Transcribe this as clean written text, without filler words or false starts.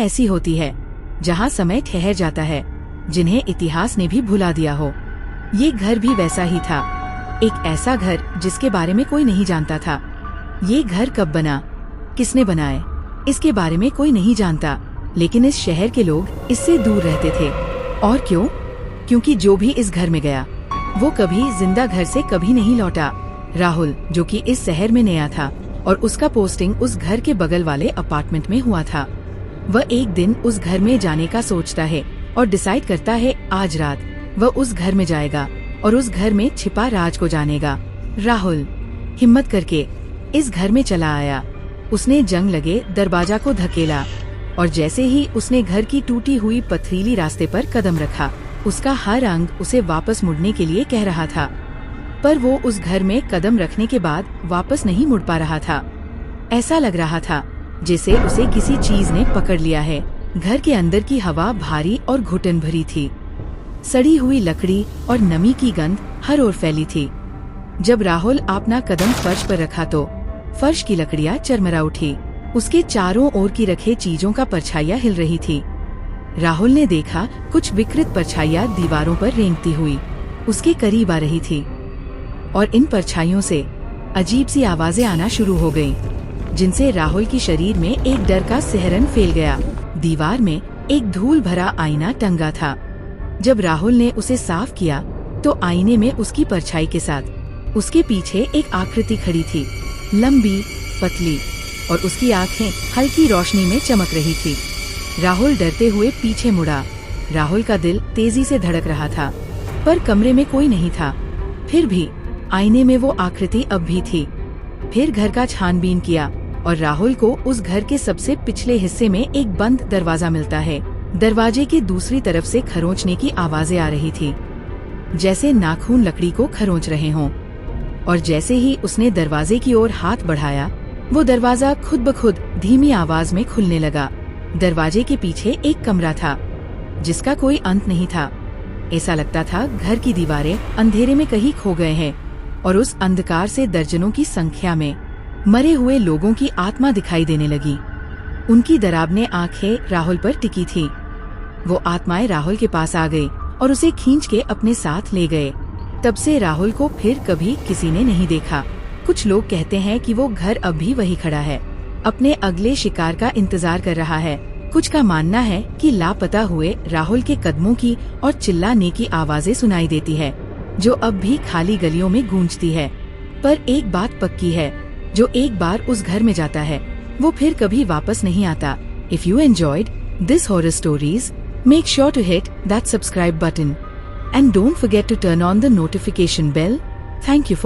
ऐसी होती है जहाँ समय ठहर जाता है, जिन्हें इतिहास ने भी भुला दिया हो। ये घर भी वैसा ही था, एक ऐसा घर जिसके बारे में कोई नहीं जानता था। ये घर कब बना, किसने बनाए, इसके बारे में कोई नहीं जानता, लेकिन इस शहर के लोग इससे दूर रहते थे। और क्यों? क्योंकि जो भी इस घर में गया वो कभी जिंदा घर से कभी नहीं लौटा। राहुल, जो कि इस शहर में नया था और उसका पोस्टिंग उस घर के बगल वाले अपार्टमेंट में हुआ था, वह एक दिन उस घर में जाने का सोचता है और डिसाइड करता है आज रात वह उस घर में जाएगा और उस घर में छिपा राज को जानेगा। राहुल हिम्मत करके इस घर में चला आया। उसने जंग लगे दरवाजा को धकेला और जैसे ही उसने घर की टूटी हुई पथरीली रास्ते पर कदम रखा, उसका हर अंग उसे वापस मुड़ने के लिए कह रहा था, पर वो उस घर में कदम रखने के बाद वापस नहीं मुड़ पा रहा था। ऐसा लग रहा था जैसे उसे किसी चीज ने पकड़ लिया है। घर के अंदर की हवा भारी और घुटन भरी थी। सड़ी हुई लकड़ी और नमी की गंध हर ओर फैली थी। जब राहुल अपना कदम फर्श पर रखा तो फर्श की लकड़ियां चरमरा उठी। उसके चारों ओर की रखे चीजों का परछाइयां हिल रही थी। राहुल ने देखा कुछ विकृत परछाइयां दीवारों पर रेंगती हुई उसके करीब आ रही थी और इन परछाइयों से अजीब सी आवाजें आना शुरू हो गईं, जिनसे राहुल की शरीर में एक डर का सिहरन फैल गया। दीवार में एक धूल भरा आईना टंगा था। जब राहुल ने उसे साफ किया तो आईने में उसकी परछाई के साथ उसके पीछे एक आकृति खड़ी थी, लंबी, पतली, और उसकी आंखें हल्की रोशनी में चमक रही थी। राहुल डरते हुए पीछे मुड़ा। राहुल का दिल तेजी से धड़क रहा था, पर कमरे में कोई नहीं था। फिर भी आईने में वो आकृति अब भी थी। फिर घर का छानबीन किया और राहुल को उस घर के सबसे पिछले हिस्से में एक बंद दरवाजा मिलता है। दरवाजे के दूसरी तरफ से खरोंचने की आवाजें आ रही थी, जैसे नाखून लकड़ी को खरोंच रहे हों। और जैसे ही उसने दरवाजे की ओर हाथ बढ़ाया, वो दरवाजा खुद ब खुद धीमी आवाज में खुलने लगा। दरवाजे के पीछे एक कमरा था जिसका कोई अंत नहीं था। ऐसा लगता था घर की दीवारें अंधेरे में कहीं खो गए हैं और उस अंधकार से दर्जनों की संख्या में मरे हुए लोगों की आत्मा दिखाई देने लगी। उनकी डरावनी आंखें राहुल पर टिकी थी। वो आत्माएं राहुल के पास आ गई और उसे खींच के अपने साथ ले गए। तब से राहुल को फिर कभी किसी ने नहीं देखा। कुछ लोग कहते हैं कि वो घर अब भी वही खड़ा है, अपने अगले शिकार का इंतजार कर रहा है। कुछ का मानना है कि लापता हुए राहुल के कदमों की और चिल्लाने की आवाजें सुनाई देती है, जो अब भी खाली गलियों में गूंजती है। पर एक बात पक्की है, जो एक बार उस घर में जाता है वो फिर कभी वापस नहीं आता। If you enjoyed this horror stories, make sure to hit that subscribe button and don't forget to turn on the notification bell. Thank you for